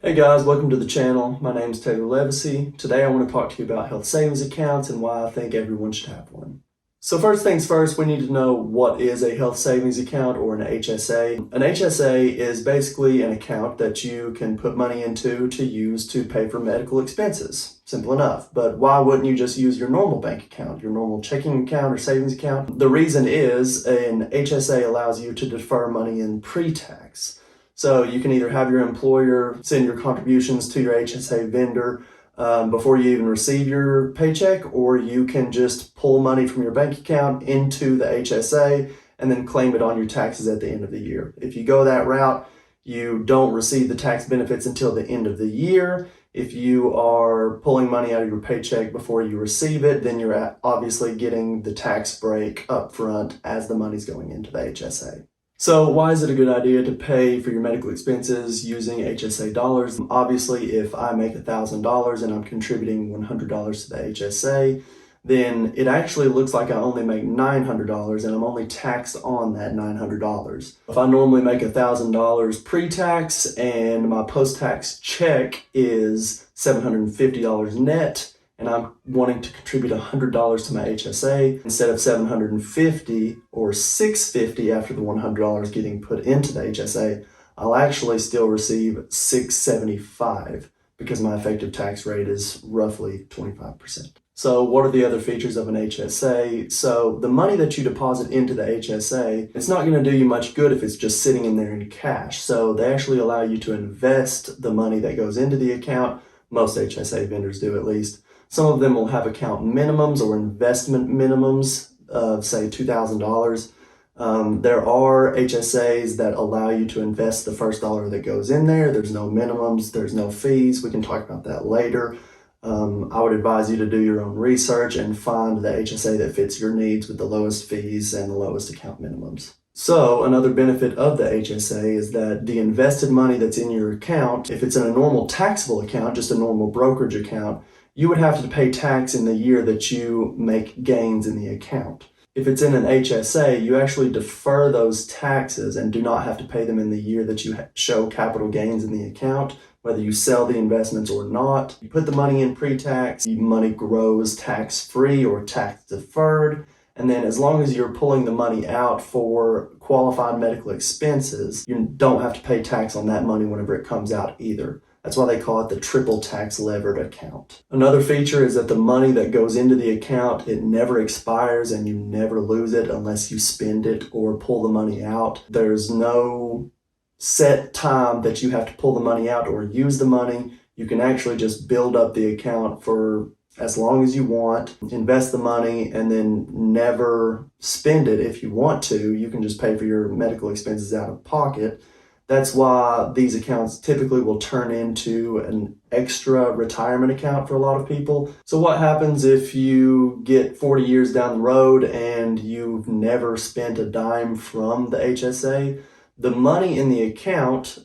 Hey guys, welcome to the channel. My name is Taylor Levacy. Today I want to talk to you about health savings accounts and why I think everyone should have one. So first things first, we need to know what is a health savings account or an HSA. An HSA is basically an account that you can put money into to use to pay for medical expenses. Simple enough. But why wouldn't you just use your normal bank account, your normal checking account or savings account? The reason is an HSA allows you to defer money in pre-tax. So you can either have your employer send your contributions to your HSA vendor before you even receive your paycheck, or you can just pull money from your bank account into the HSA and then claim it on your taxes at the end of the year. If you go that route, you don't receive the tax benefits until the end of the year. If you are pulling money out of your paycheck before you receive it, then you're obviously getting the tax break up front as the money's going into the HSA. So why is it a good idea to pay for your medical expenses using HSA dollars? Obviously, if I make $1,000 and I'm contributing $100 to the HSA, then it actually looks like I only make $900 and I'm only taxed on that $900. If I normally make $1,000 pre-tax and my post-tax check is $750 net, and I'm wanting to contribute $100 to my HSA, instead of $750 or $650 after the $100 getting put into the HSA, I'll actually still receive $675 because my effective tax rate is roughly 25%. So what are the other features of an HSA? So the money that you deposit into the HSA, it's not going to do you much good if it's just sitting in there in cash. So they actually allow you to invest the money that goes into the account. Most HSA vendors do, at least. Some of them will have account minimums or investment minimums of, say, $2,000. There are HSAs that allow you to invest the first dollar that goes in there. There's no minimums, there's no fees. We can talk about that later. I would advise you to do your own research and find the HSA that fits your needs with the lowest fees and the lowest account minimums. So another benefit of the HSA is that the invested money that's in your account, if it's in a normal taxable account, just a normal brokerage account, you would have to pay tax in the year that you make gains in the account. If it's in an HSA, you actually defer those taxes and do not have to pay them in the year that you show capital gains in the account, whether you sell the investments or not. You put the money in pre-tax, the money grows tax-free or tax-deferred, and then as long as you're pulling the money out for qualified medical expenses, you don't have to pay tax on that money whenever it comes out either. That's why they call it the triple tax levered account. Another feature is that the money that goes into the account, it never expires and you never lose it unless you spend it or pull the money out. There's no set time that you have to pull the money out or use the money. You can actually just build up the account for as long as you want, invest the money, and then never spend it if you want to. You can just pay for your medical expenses out of pocket. That's why these accounts typically will turn into an extra retirement account for a lot of people. So what happens if you get 40 years down the road and you've never spent a dime from the HSA? The money in the account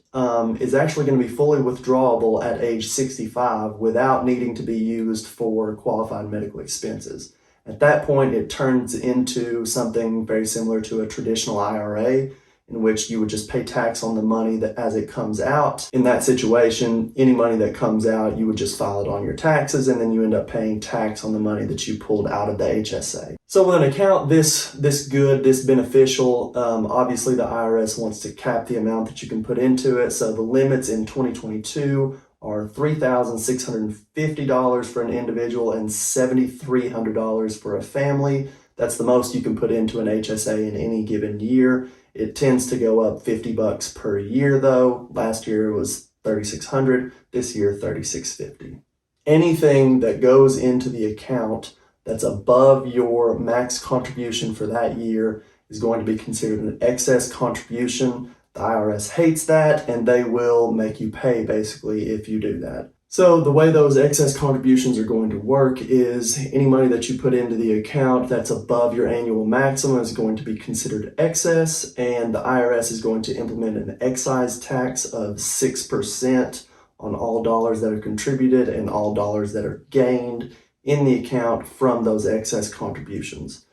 is actually going to be fully withdrawable at age 65 without needing to be used for qualified medical expenses. At that point, it turns into something very similar to a traditional IRA, in which you would just pay tax on the money that as it comes out. In that situation, any money that comes out, you would just file it on your taxes, and then you end up paying tax on the money that you pulled out of the HSA. So with an account this good, this beneficial, obviously the IRS wants to cap the amount that you can put into it. So the limits in 2022 are $3,650 for an individual and $7,300 for a family. That's the most you can put into an HSA in any given year. It tends to go up $50 per year though. Last year it was $3,600, this year $3,650. Anything that goes into the account that's above your max contribution for that year is going to be considered an excess contribution. The IRS hates that and they will make you pay basically if you do that. So the way those excess contributions are going to work is any money that you put into the account that's above your annual maximum is going to be considered excess, and the IRS is going to implement an excise tax of 6% on all dollars that are contributed and all dollars that are gained in the account from those excess contributions.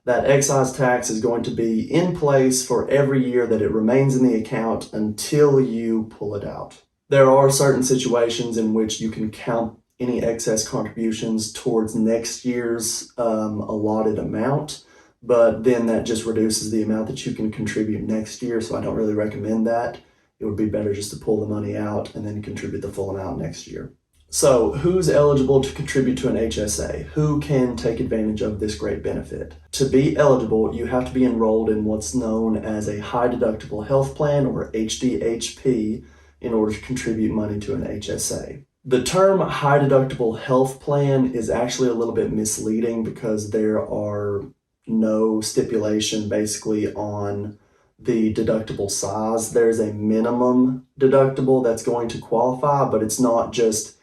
That excise tax is going to be in place for every year that it remains in the account until you pull it out. There are certain situations in which you can count any excess contributions towards next year's allotted amount, but then that just reduces the amount that you can contribute next year, so I don't really recommend that. It would be better just to pull the money out and then contribute the full amount next year. So who's eligible to contribute to an HSA? Who can take advantage of this great benefit? To be eligible, you have to be enrolled in what's known as a high deductible health plan, or HDHP, in order to contribute money to an HSA. The term high deductible health plan is actually a little bit misleading because there are no stipulation basically on the deductible size. There's a minimum deductible that's going to qualify, but it's not just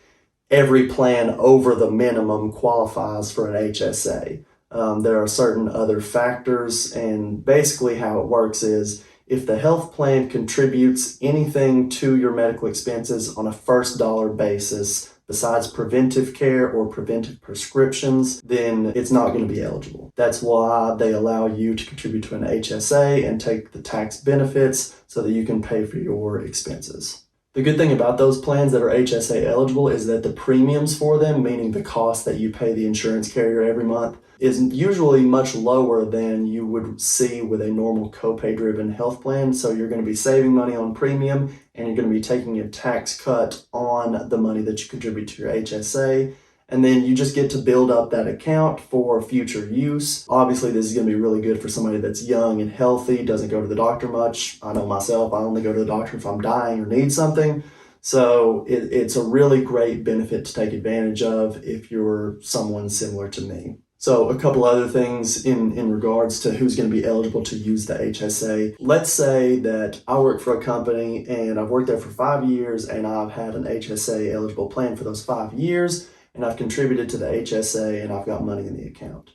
every plan over the minimum qualifies for an HSA. There are certain other factors, and basically how it works is if the health plan contributes anything to your medical expenses on a first dollar basis besides preventive care or preventive prescriptions, then it's not going to be eligible. That's why they allow you to contribute to an HSA and take the tax benefits so that you can pay for your expenses. The good thing about those plans that are HSA eligible is that the premiums for them, meaning the cost that you pay the insurance carrier every month, is usually much lower than you would see with a normal copay driven health plan. So you're going to be saving money on premium, and you're going to be taking a tax cut on the money that you contribute to your HSA. And then you just get to build up that account for future use. Obviously, this is going to be really good for somebody that's young and healthy, doesn't go to the doctor much. I know myself, I only go to the doctor if I'm dying or need something. So it's a really great benefit to take advantage of if you're someone similar to me. So a couple other things in regards to who's going to be eligible to use the HSA. Let's say that I work for a company and I've worked there for 5 years and I've had an HSA eligible plan for those 5 years, and I've contributed to the HSA and I've got money in the account.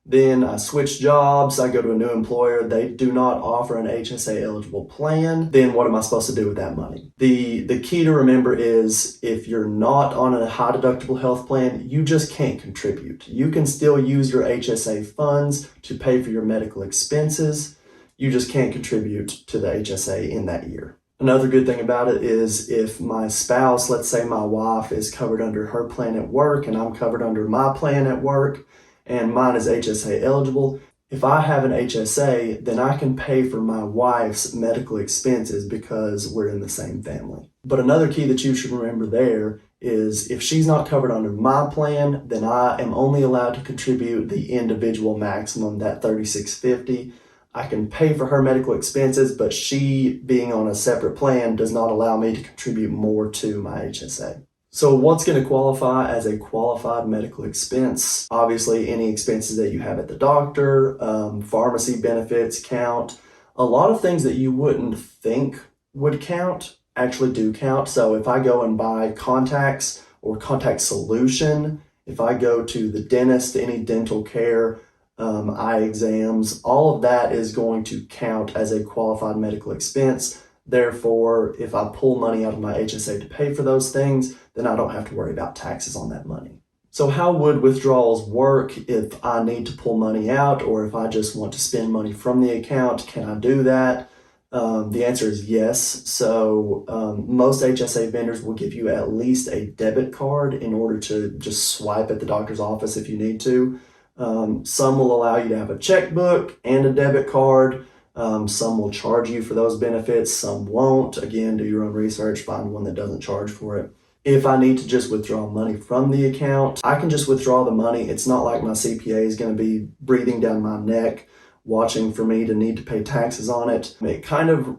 Then I switch jobs, I go to a new employer, they do not offer an HSA eligible plan. Then what am I supposed to do with that money? The key to remember is if you're not on a high deductible health plan, you just can't contribute. You can still use your HSA funds to pay for your medical expenses. You just can't contribute to the HSA in that year. Another good thing about it is if my spouse, let's say my wife, is covered under her plan at work and I'm covered under my plan at work, and mine is HSA eligible, if I have an HSA, then I can pay for my wife's medical expenses because we're in the same family. But another key that you should remember there is if she's not covered under my plan, then I am only allowed to contribute the individual maximum, that $36.50. I can pay for her medical expenses, but she, being on a separate plan, does not allow me to contribute more to my HSA. So what's going to qualify as a qualified medical expense? Obviously, any expenses that you have at the doctor, pharmacy benefits count. A lot of things that you wouldn't think would count actually do count. So if I go and buy contacts or contact solution, if I go to the dentist, any dental care, eye exams, all of that is going to count as a qualified medical expense. Therefore, if I pull money out of my HSA to pay for those things, then I don't have to worry about taxes on that money. So how would withdrawals work if I need to pull money out, or if I just want to spend money from the account? Can I do that? The answer is yes. So most HSA vendors will give you at least a debit card in order to just swipe at the doctor's office if you need to. Some will allow you to have a checkbook and a debit card. Some will charge you for those benefits, some won't. Again, do your own research, find one that doesn't charge for it. If I need to just withdraw money from the account, I can just withdraw the money. It's not like my CPA is going to be breathing down my neck, watching for me to need to pay taxes on it. It kind of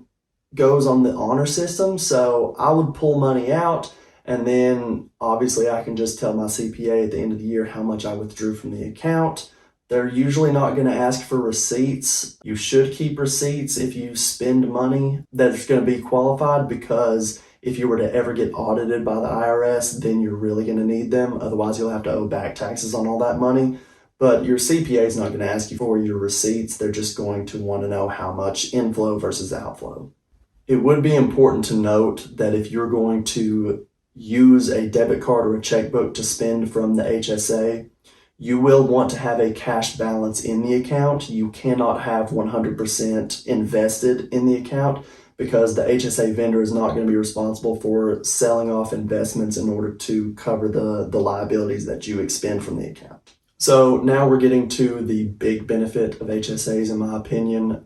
goes on the honor system, so I would pull money out, and then obviously I can just tell my CPA at the end of the year how much I withdrew from the account. They're usually not going to ask for receipts. You should keep receipts if you spend money that's going to be qualified, because if you were to ever get audited by the IRS, then you're really going to need them. Otherwise, you'll have to owe back taxes on all that money. But your CPA is not going to ask you for your receipts. They're just going to want to know how much inflow versus outflow. It would be important to note that if you're going to use a debit card or a checkbook to spend from the HSA, you will want to have a cash balance in the account. You cannot have 100% invested in the account, because the HSA vendor is not going to be responsible for selling off investments in order to cover the liabilities that you expend from the account. So now we're getting to the big benefit of HSAs, in my opinion.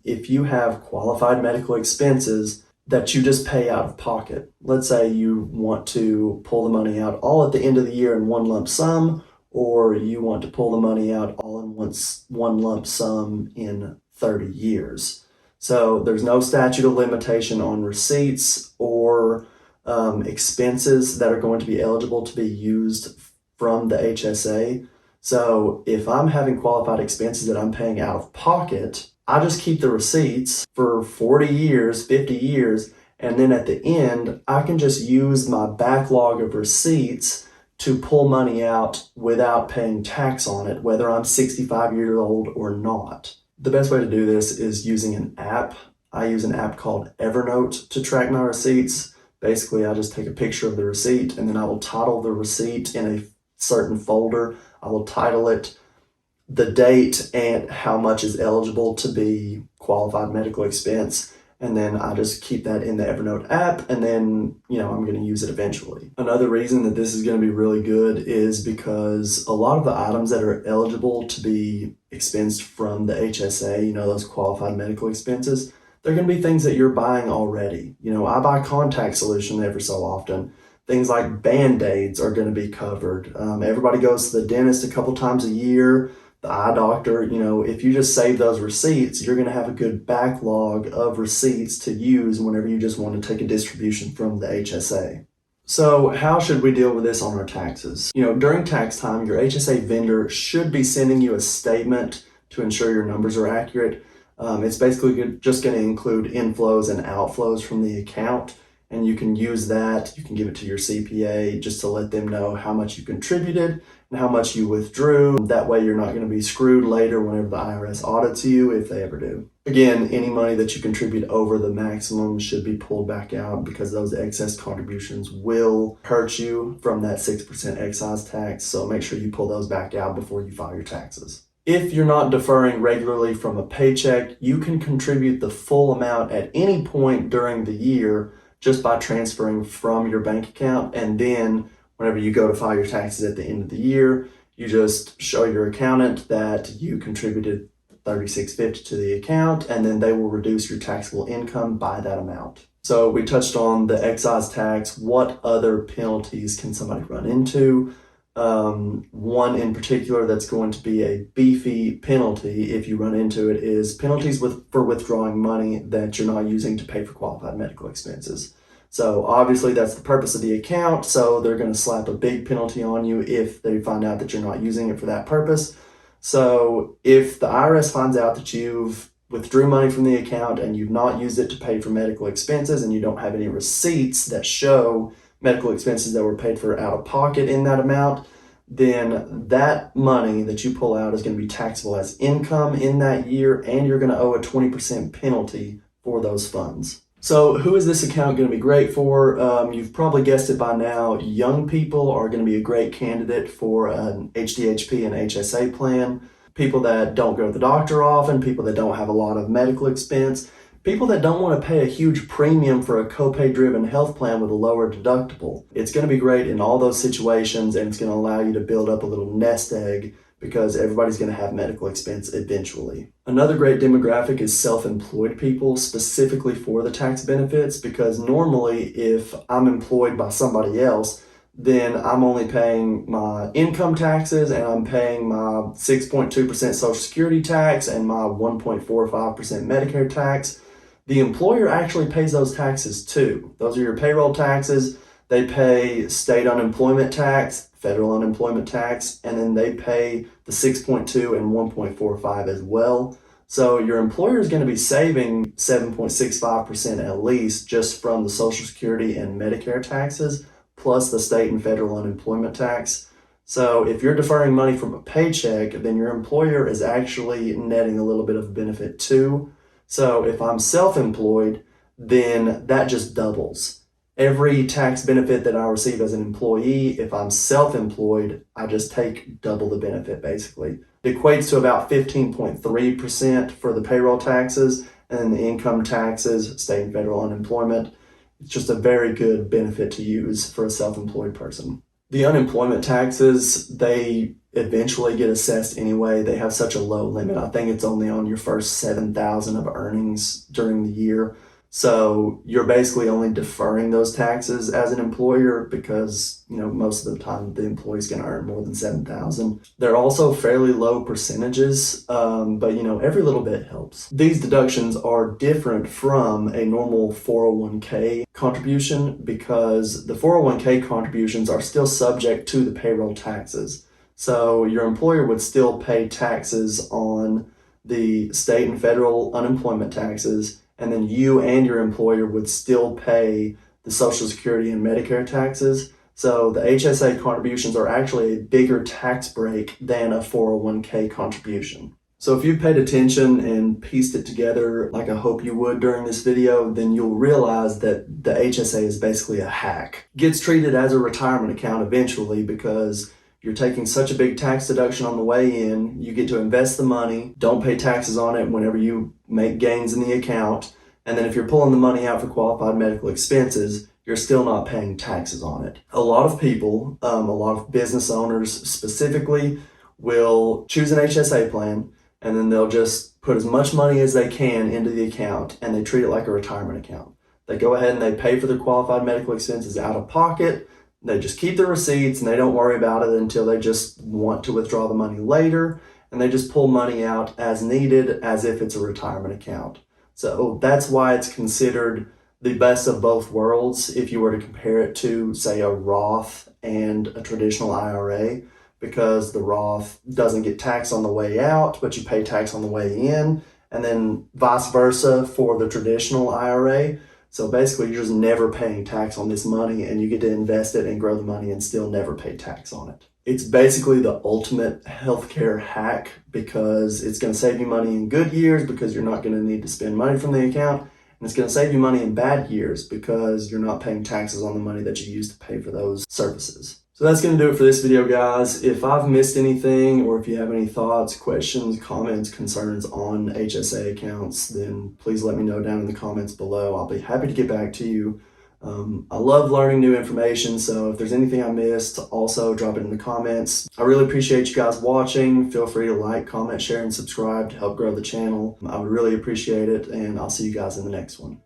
If you have qualified medical expenses that you just pay out of pocket, let's say you want to pull the money out all at the end of the year in one lump sum, or you want to pull the money out all in one lump sum in 30 years. So there's no statute of limitation on receipts or expenses that are going to be eligible to be used from the HSA. So if I'm having qualified expenses that I'm paying out of pocket, I just keep the receipts for 40 years, 50 years, and then at the end, I can just use my backlog of receipts to pull money out without paying tax on it, whether I'm 65 years old or not. The best way to do this is using an app. I use an app called Evernote to track my receipts. Basically, I just take a picture of the receipt and then I will title the receipt in a certain folder. I will title it the date and how much is eligible to be qualified medical expense. And then I just keep that in the Evernote app, and then, I'm going to use it eventually. Another reason that this is going to be really good is because a lot of the items that are eligible to be expensed from the HSA, those qualified medical expenses, they're going to be things that you're buying already. I buy contact solution every so often. Things like Band-Aids are going to be covered. Everybody goes to the dentist a couple times a year. The eye doctor, if you just save those receipts, you're going to have a good backlog of receipts to use whenever you just want to take a distribution from the HSA. So how should we deal with this on our taxes? During tax time, your HSA vendor should be sending you a statement to ensure your numbers are accurate. It's basically just going to include inflows and outflows from the account. And you can use that, you can give it to your CPA just to let them know how much you contributed and how much you withdrew. That way you're not going to be screwed later whenever the IRS audits you, if they ever do. Again, any money that you contribute over the maximum should be pulled back out because those excess contributions will hurt you from that 6% excise tax. So make sure you pull those back out before you file your taxes. If you're not deferring regularly from a paycheck, you can contribute the full amount at any point during the year just by transferring from your bank account. And then whenever you go to file your taxes at the end of the year, you just show your accountant that you contributed $36.50 to the account, and then they will reduce your taxable income by that amount. So we touched on the excise tax. What other penalties can somebody run into? One in particular that's going to be a beefy penalty if you run into it is penalties for withdrawing money that you're not using to pay for qualified medical expenses. So obviously that's the purpose of the account, so they're going to slap a big penalty on you if they find out that you're not using it for that purpose. So if the IRS finds out that you've withdrew money from the account and you've not used it to pay for medical expenses and you don't have any receipts that show medical expenses that were paid for out of pocket in that amount, then that money that you pull out is going to be taxable as income in that year, and you're going to owe a 20% penalty for those funds. So who is this account going to be great for? You've probably guessed it by now. Young people are going to be a great candidate for an HDHP and HSA plan. People that don't go to the doctor often, people that don't have a lot of medical expense, people that don't want to pay a huge premium for a copay-driven health plan with a lower deductible. It's going to be great in all those situations, and it's going to allow you to build up a little nest egg because everybody's going to have medical expense eventually. Another great demographic is self-employed people, specifically for the tax benefits, because normally if I'm employed by somebody else, then I'm only paying my income taxes and I'm paying my 6.2% Social Security tax and my 1.45% Medicare tax. The employer actually pays those taxes too. Those are your payroll taxes. They pay state unemployment tax, federal unemployment tax, and then they pay the 6.2 and 1.45 as well. So your employer is going to be saving 7.65% at least just from the Social Security and Medicare taxes, plus the state and federal unemployment tax. So if you're deferring money from a paycheck, then your employer is actually netting a little bit of benefit too. So if I'm self-employed, then that just doubles. Every tax benefit that I receive as an employee, if I'm self-employed, I just take double the benefit basically. It equates to about 15.3% for the payroll taxes, and the income taxes, state and federal unemployment. It's just a very good benefit to use for a self-employed person. The unemployment taxes, they eventually get assessed anyway. They have such a low limit. I think it's only on your first 7,000 of earnings during the year. So you're basically only deferring those taxes as an employer because, most of the time the employee's going to earn more than 7,000. They're also fairly low percentages, but every little bit helps. These deductions are different from a normal 401k contribution because the 401k contributions are still subject to the payroll taxes. So your employer would still pay taxes on the state and federal unemployment taxes, and then you and your employer would still pay the Social Security and Medicare taxes. So the HSA contributions are actually a bigger tax break than a 401k contribution. So if you paid attention and pieced it together like I hope you would during this video, then you'll realize that the HSA is basically a hack. It gets treated as a retirement account eventually because you're taking such a big tax deduction on the way in, you get to invest the money, don't pay taxes on it whenever you make gains in the account, and then if you're pulling the money out for qualified medical expenses, you're still not paying taxes on it. A lot of people, a lot of business owners specifically, will choose an HSA plan, and then they'll just put as much money as they can into the account, and they treat it like a retirement account. They go ahead and they pay for their qualified medical expenses out of pocket. They just keep the receipts and they don't worry about it until they just want to withdraw the money later, and they just pull money out as needed as if it's a retirement account. So that's why it's considered the best of both worlds if you were to compare it to, say, a Roth and a traditional IRA, because the Roth doesn't get taxed on the way out, but you pay tax on the way in, and then vice versa for the traditional IRA. So basically, you're just never paying tax on this money, and you get to invest it and grow the money and still never pay tax on it. It's basically the ultimate healthcare hack because it's going to save you money in good years because you're not going to need to spend money from the account, and it's going to save you money in bad years because you're not paying taxes on the money that you used to pay for those services. So that's going to do it for this video, guys. If I've missed anything, or if you have any thoughts, questions, comments, concerns on HSA accounts, then please let me know down in the comments below. I'll be happy to get back to you. I love learning new information, so if there's anything I missed, also drop it in the comments. I really appreciate you guys watching. Feel free to like, comment, share, and subscribe to help grow the channel. I would really appreciate it, and I'll see you guys in the next one.